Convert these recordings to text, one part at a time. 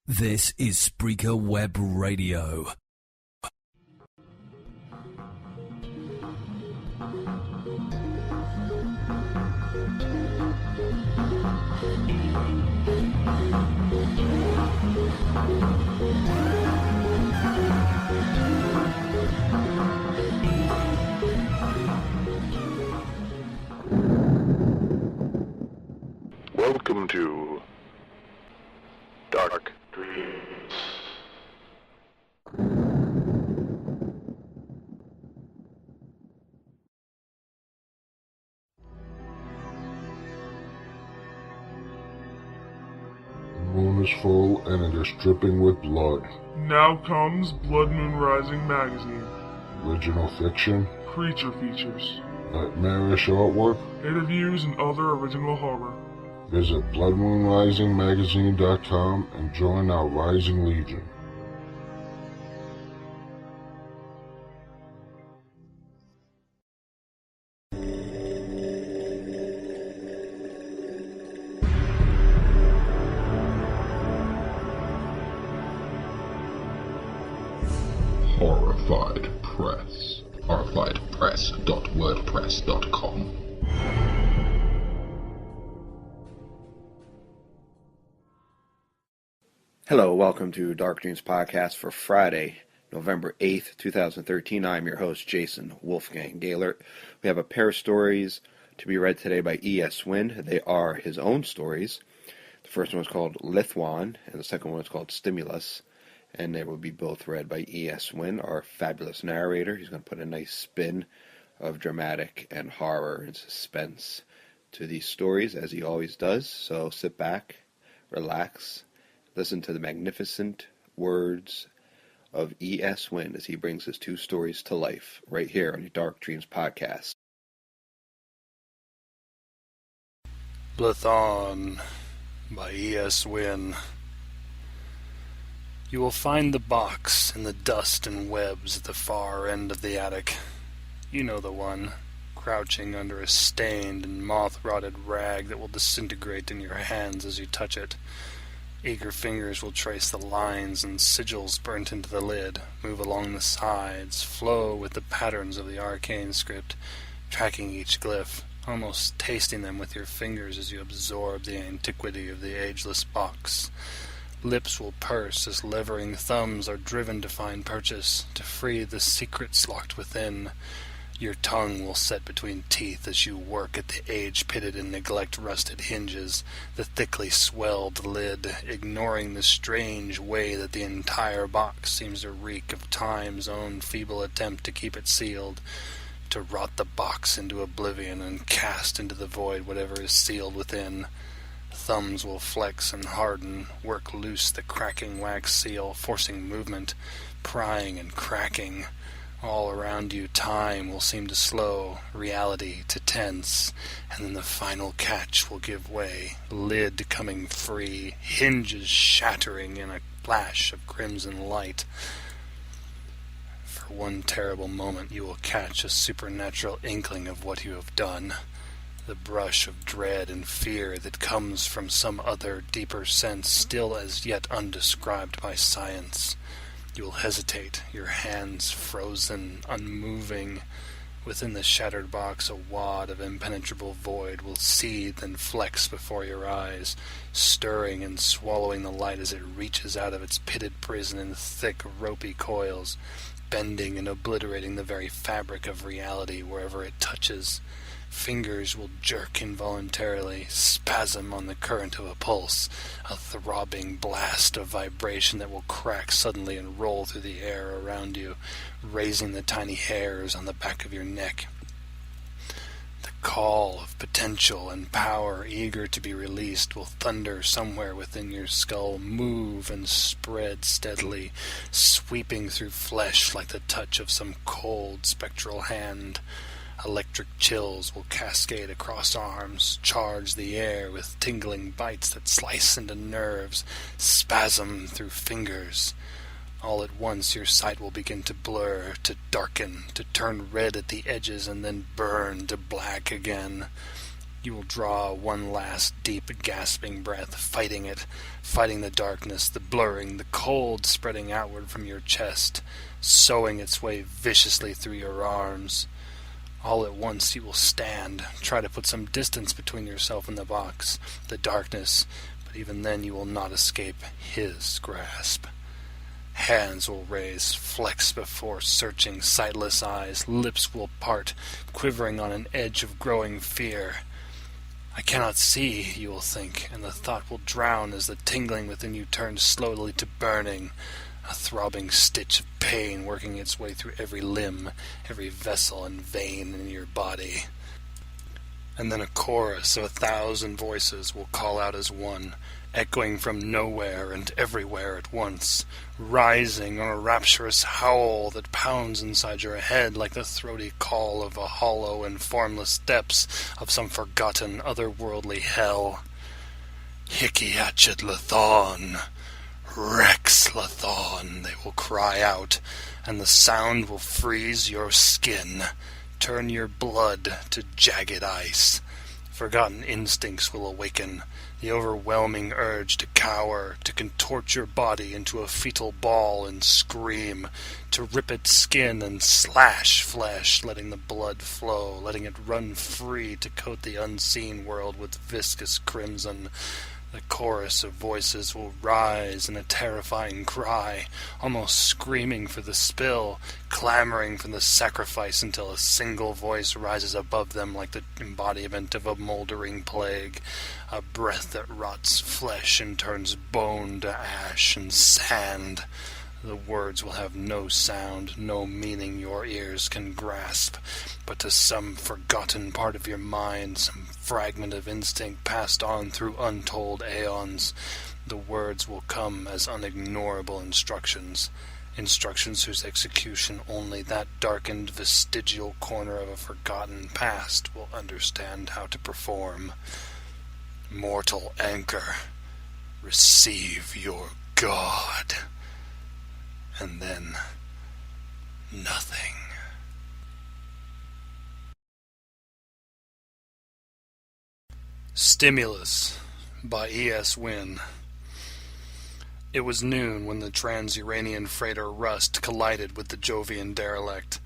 This is Spreaker Web Radio. Welcome to Dark Dreams. The moon is full and it is dripping with blood. Now comes Blood Moon Rising magazine. Original fiction, Creature features, nightmarish artwork. interviews, and other original horror. Visit bloodmoonrisingmagazine.com and join our rising legion. Horrified Press. horrifiedpress.wordpress.com. Hello, welcome to Dark Dreams Podcast for Friday, November 8th, 2013. I'm your host, Jason Wolfgang GEHLERT. We have a pair of stories to be read today by WYNN. They are his own stories. The first one is called Lithwan, and the second one is called Stimulus. And they will be both read by WYNN, our fabulous narrator. He's going to put a nice spin of dramatic and horror and suspense to these stories, as he always does. So sit back, relax, listen to the magnificent words of WYNN as he brings his two stories to life right here on the Dark Dreams Podcast. Lithwan by WYNN. You will find the box in the dust and webs at the far end of the attic. You know the one, crouching under a stained and moth-rotted rag that will disintegrate in your hands as you touch it. Eager fingers will trace the lines and sigils burnt into the lid, move along the sides, flow with the patterns of the arcane script, tracking each glyph, almost tasting them with your fingers as you absorb the antiquity of the ageless box. Lips will purse as levering thumbs are driven to find purchase, to free the secrets locked within. Your tongue will set between teeth as you work at the age-pitted and neglect-rusted hinges, the thickly swelled lid, ignoring the strange way that the entire box seems to reek of time's own feeble attempt to keep it sealed, to rot the box into oblivion and cast into the void whatever is sealed within. Thumbs will flex and harden, work loose the cracking wax seal, forcing movement, prying and cracking. All around you time will seem to slow, reality to tense, and then the final catch will give way, lid coming free, hinges shattering in a flash of crimson light. For one terrible moment you will catch a supernatural inkling of what you have done. The brush of dread and fear that comes from some other deeper sense still as yet undescribed by science. You will hesitate, your hands frozen, unmoving. Within the shattered box a wad of impenetrable void will seethe and flex before your eyes, stirring and swallowing the light as it reaches out of its pitted prison in thick, ropey coils, bending and obliterating the very fabric of reality wherever it touches. Fingers will jerk involuntarily, spasm on the current of a pulse, a throbbing blast of vibration that will crack suddenly and roll through the air around you, raising the tiny hairs on the back of your neck. The call of potential and power eager to be released will thunder somewhere within your skull, move and spread steadily, sweeping through flesh like the touch of some cold spectral hand. Electric chills will cascade across arms, charge the air with tingling bites that slice into nerves, spasm through fingers. All at once your sight will begin to blur, to darken, to turn red at the edges and then burn to black again. You will draw one last deep, gasping breath, fighting it, fighting the darkness, the blurring, the cold spreading outward from your chest, sowing its way viciously through your arms. All at once you will stand, try to put some distance between yourself and the box, the darkness, but even then you will not escape his grasp. Hands will raise, flex before searching, sightless eyes, lips will part, quivering on an edge of growing fear. I cannot see, you will think, and the thought will drown as the tingling within you turns slowly to burning, a throbbing stitch of pain working its way through every limb, every vessel and vein in your body. And then a chorus of 1,000 voices will call out as one, echoing from nowhere and everywhere at once, rising on a rapturous howl that pounds inside your head like the throaty call of a hollow and formless depths of some forgotten otherworldly hell. GEHLERT, Rex Lathon, they will cry out, and the sound will freeze your skin, turn your blood to jagged ice. Forgotten instincts will awaken, the overwhelming urge to cower, to contort your body into a fetal ball and scream, to rip its skin and slash flesh, letting the blood flow, letting it run free to coat the unseen world with viscous crimson. The chorus of voices will rise in a terrifying cry, almost screaming for the spill, clamoring for the sacrifice until a single voice rises above them like the embodiment of a moldering plague, a breath that rots flesh and turns bone to ash and sand. The words will have no sound, no meaning your ears can grasp, but to some forgotten part of your mind, some fragment of instinct passed on through untold aeons, the words will come as unignorable instructions, instructions whose execution only that darkened vestigial corner of a forgotten past will understand how to perform. Mortal anchor, receive your God. And then, nothing. Stimulus by WYNN. It was noon when the trans-Uranian freighter Rust collided with the Jovian derelict.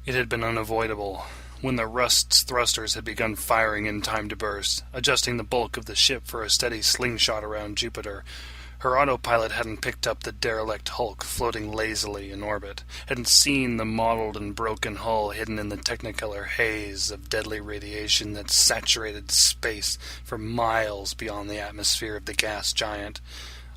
It had been unavoidable. When the Rust's thrusters had begun firing in time to burst, adjusting the bulk of the ship for a steady slingshot around Jupiter, her autopilot hadn't picked up the derelict hulk floating lazily in orbit, hadn't seen the mottled and broken hull hidden in the technicolor haze of deadly radiation that saturated space for miles beyond the atmosphere of the gas giant.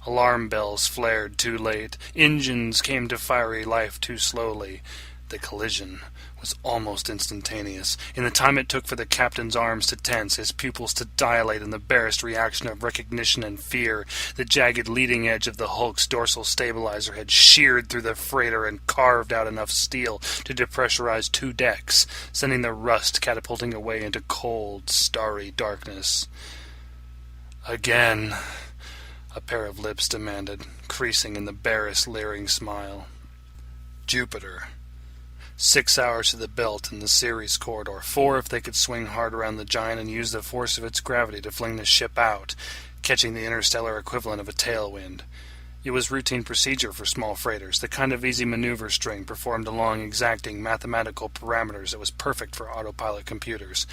Alarm bells flared too late. Engines came to fiery life too slowly. The collision was almost instantaneous. In the time it took for the captain's arms to tense, his pupils to dilate in the barest reaction of recognition and fear, the jagged leading edge of the Hulk's dorsal stabilizer had sheared through the freighter and carved out enough steel to depressurize 2 decks, sending the Rust catapulting away into cold, starry darkness. Again, a pair of lips demanded, creasing in the barest leering smile. Jupiter. 6 hours to the belt in the Ceres corridor, 4 if they could swing hard around the giant and use the force of its gravity to fling the ship out, catching the interstellar equivalent of a tailwind. It was routine procedure for small freighters, the kind of easy maneuver string performed along exacting mathematical parameters that was perfect for autopilot computers.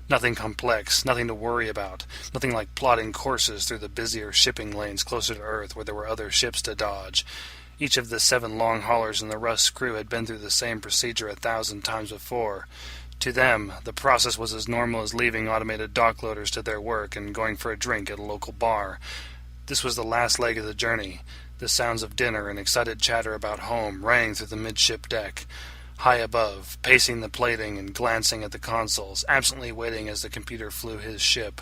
Nothing complex, nothing to worry about, nothing like plotting courses through the busier shipping lanes closer to Earth where there were other ships to dodge. Each of the 7 long haulers in the Rust crew had been through the same procedure 1,000 times before. To them, the process was as normal as leaving automated dock loaders to their work and going for a drink at a local bar. This was the last leg of the journey. The sounds of dinner and excited chatter about home rang through the midship deck. High above, pacing the plating and glancing at the consoles, absently waiting as the computer flew his ship,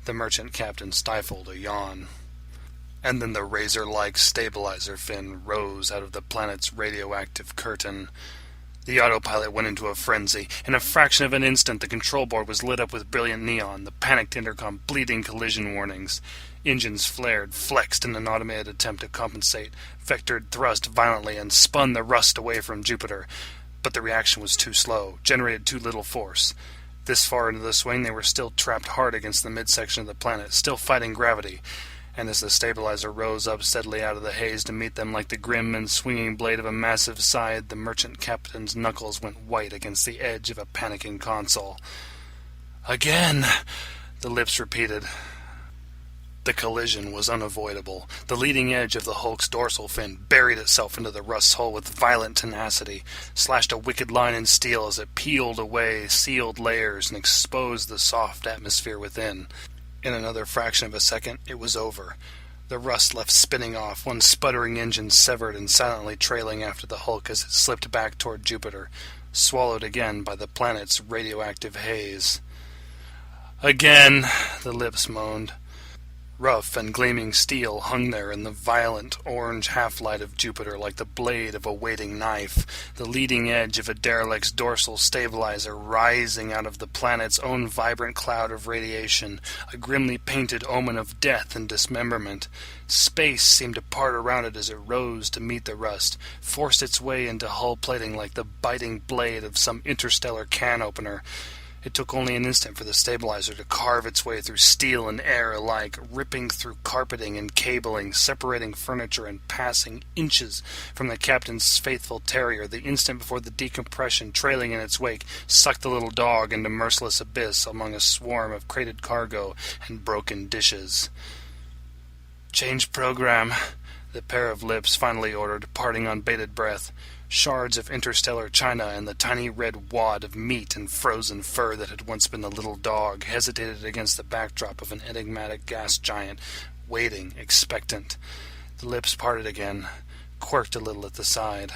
the merchant captain stifled a yawn. And then the razor-like stabilizer fin rose out of the planet's radioactive curtain. The autopilot went into a frenzy. In a fraction of an instant, the control board was lit up with brilliant neon, the panicked intercom bleeding collision warnings. Engines flared, flexed in an automated attempt to compensate, vectored thrust violently, and spun the Rust away from Jupiter. But the reaction was too slow, generated too little force. This far into the swing, they were still trapped hard against the midsection of the planet, still fighting gravity. And as the stabilizer rose up steadily out of the haze to meet them like the grim and swinging blade of a massive scythe, the merchant captain's knuckles went white against the edge of a panicking console. "Again!" the lips repeated. The collision was unavoidable. The leading edge of the Hulk's dorsal fin buried itself into the rust's hull with violent tenacity, slashed a wicked line in steel as it peeled away sealed layers and exposed the soft atmosphere within. In another fraction of a second, it was over. The rust left spinning off, one sputtering engine severed and silently trailing after the Hulk as it slipped back toward Jupiter, swallowed again by the planet's radioactive haze. "Again," the lips moaned. Rough and gleaming steel hung there in the violent orange half-light of Jupiter like the blade of a waiting knife, the leading edge of a derelict's dorsal stabilizer rising out of the planet's own vibrant cloud of radiation, a grimly painted omen of death and dismemberment. Space seemed to part around it as it rose to meet the rust, forced its way into hull plating like the biting blade of some interstellar can opener. It took only an instant for the stabilizer to carve its way through steel and air alike, ripping through carpeting and cabling, separating furniture and passing inches from the captain's faithful terrier the instant before the decompression trailing in its wake sucked the little dog into merciless abyss among a swarm of crated cargo and broken dishes. "Change program," the pair of lips finally ordered, parting on bated breath. Shards of interstellar china and the tiny red wad of meat and frozen fur that had once been the little dog hesitated against the backdrop of an enigmatic gas giant, waiting, expectant. The lips parted again, quirked a little at the side.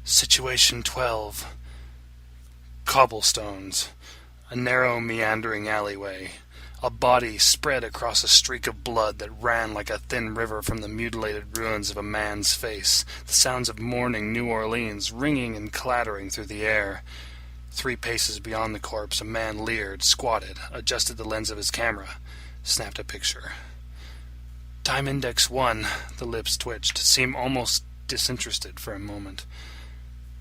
Situation 12. Cobblestones. A narrow, meandering alleyway. A body spread across a streak of blood that ran like a thin river from the mutilated ruins of a man's face, the sounds of mourning New Orleans ringing and clattering through the air. 3 paces beyond the corpse, a man leered, squatted, adjusted the lens of his camera, snapped a picture. "Time index 1, the lips twitched, seemed almost disinterested for a moment.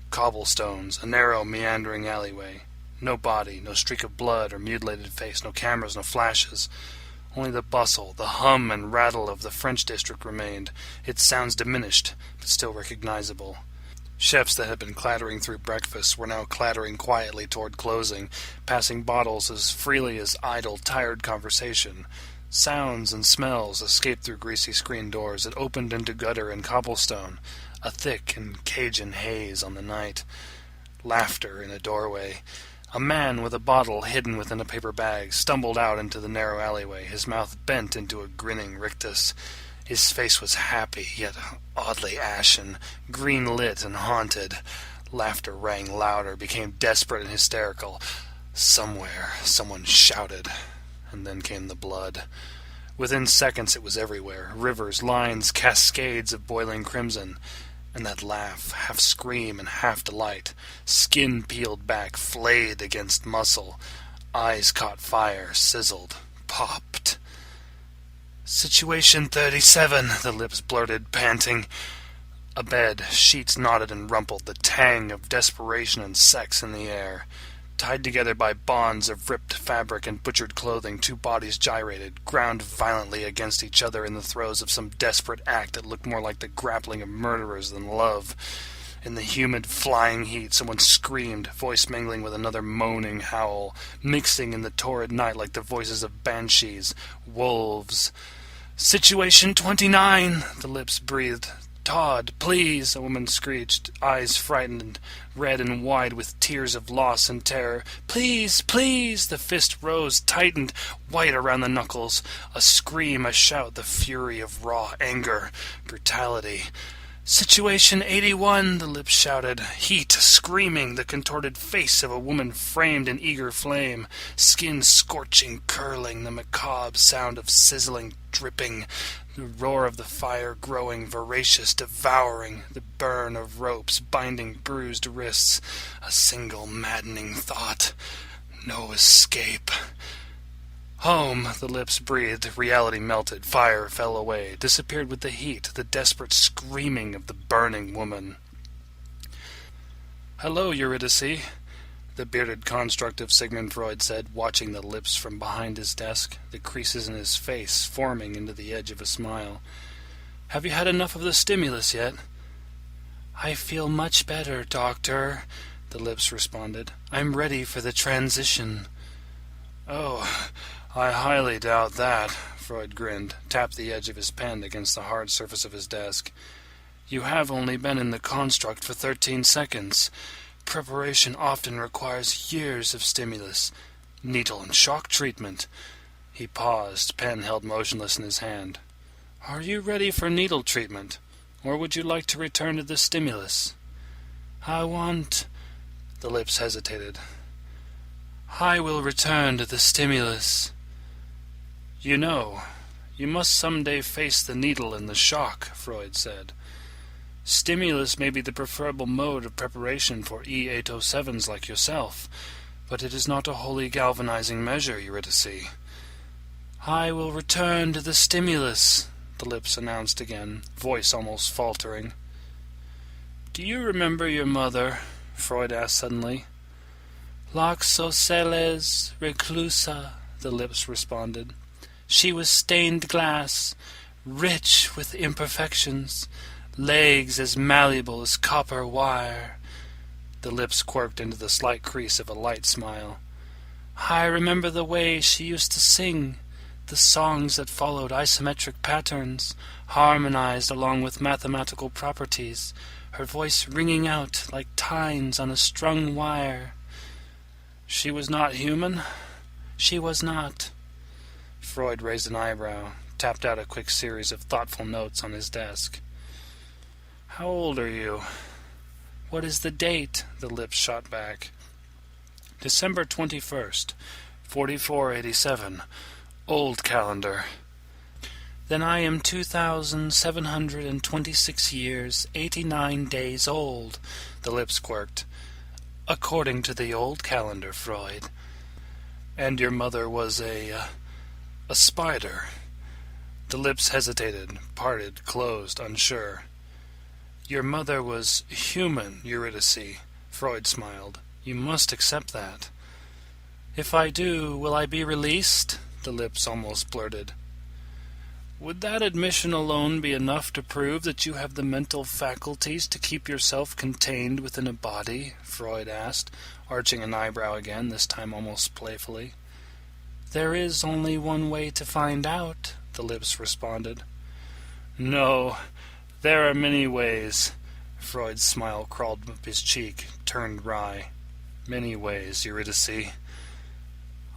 Cobblestones, a narrow, meandering alleyway. No body, no streak of blood or mutilated face, no cameras, no flashes. Only the bustle, the hum and rattle of the French district remained, its sounds diminished, but still recognizable. Chefs that had been clattering through breakfast were now clattering quietly toward closing, passing bottles as freely as idle, tired conversation. Sounds and smells escaped through greasy screen doors that opened into gutter and cobblestone, a thick and Cajun haze on the night. Laughter in a doorway. A man with a bottle hidden within a paper bag stumbled out into the narrow alleyway, his mouth bent into a grinning rictus. His face was happy, yet oddly ashen, green-lit and haunted. Laughter rang louder, became desperate and hysterical. Somewhere, someone shouted, and then came the blood. Within seconds it was everywhere, rivers, lines, cascades of boiling crimson. And that laugh, half scream and half delight, skin peeled back, flayed against muscle, eyes caught fire, sizzled, popped. "Situation 37, the lips blurted, panting. A bed, sheets knotted and rumpled, the tang of desperation and sex in the air. Tied together by bonds of ripped fabric and butchered clothing, 2 bodies gyrated, ground violently against each other in the throes of some desperate act that looked more like the grappling of murderers than love. In the humid, flying heat, someone screamed, voice mingling with another moaning howl, mixing in the torrid night like the voices of banshees, wolves. "Situation 29, the lips breathed. "Todd, please," a woman screeched, eyes frightened, red and wide with tears of loss and terror. "Please, please!" The fist rose, tightened, white around the knuckles. A scream, a shout, the fury of raw anger, brutality. "Situation 81, the lips shouted. Heat, screaming, the contorted face of a woman framed in eager flame. Skin scorching, curling, the macabre sound of sizzling, dripping. The roar of the fire growing, voracious, devouring, the burn of ropes binding bruised wrists. A single maddening thought. No escape. "Home," the lips breathed, reality melted, fire fell away, disappeared with the heat, the desperate screaming of the burning woman. "Hello, Eurydice." the bearded construct of Sigmund Freud said, watching the lips from behind his desk, the creases in his face forming into the edge of a smile. "Have you had enough of the stimulus yet?" "I feel much better, doctor," the lips responded. "I'm ready for the transition." "Oh, I highly doubt that," Freud grinned, tapped the edge of his pen against the hard surface of his desk. "You have only been in the construct for 13 seconds. Preparation often requires years of stimulus. Needle and shock treatment." He paused, pen held motionless in his hand. "Are you ready for needle treatment? Or would you like to return to the stimulus?" "I want—" The lips hesitated. "I will return to the stimulus." "You know, you must someday face the needle and the shock," Freud said. "Stimulus may be the preferable mode of preparation for E807s like yourself, but it is not a wholly galvanizing measure, Eurydice." "I will return to the stimulus," the lips announced again, voice almost faltering. "Do you remember your mother?" Freud asked suddenly. "Loxoceles reclusa," the lips responded. "She was stained glass, rich with imperfections, legs as malleable as copper wire." The lips quirked into the slight crease of a light smile. "I remember the way she used to sing, the songs that followed isometric patterns, harmonized along with mathematical properties, her voice ringing out like tines on a strung wire." "She was not human?" "She was not." Freud raised an eyebrow, tapped out a quick series of thoughtful notes on his desk. "How old are you?" "What is the date?" the lips shot back. "December 21st, 4487. Old calendar." "Then I am 2,726 years, 89 days old," the lips quirked. "According to the old calendar, Freud." "And your mother was a spider?" The lips hesitated, parted, closed, unsure. "Your mother was human, Eurydice," Freud smiled. "You must accept that." "If I do, will I be released?" the lips almost blurted. "Would that admission alone be enough to prove that you have the mental faculties to keep yourself contained within a body?" Freud asked, arching an eyebrow again, this time almost playfully. "There is only one way to find out," the lips responded. "No, there are many ways." Freud's smile crawled up his cheek, turned wry. "Many ways, Eurydice."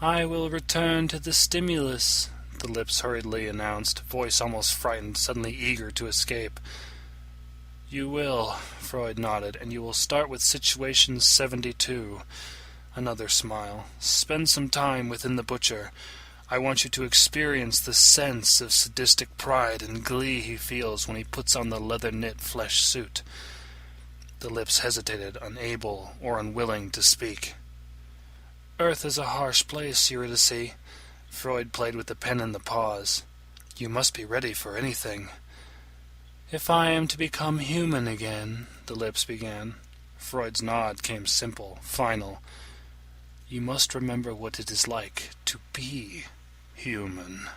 "I will return to the stimulus," the lips hurriedly announced, voice almost frightened, suddenly eager to escape. "You will," Freud nodded, "and you will start with situation 72. Another smile. "Spend some time within the butcher. I want you to experience the sense of sadistic pride and glee he feels when he puts on the leather-knit flesh suit." The lips hesitated, unable or unwilling to speak. "Earth is a harsh place, Eurydice." Freud played with the pen in the pause. "You must be ready for anything." "If I am to become human again," the lips began. Freud's nod came simple, final. "You must remember what it is like to be human."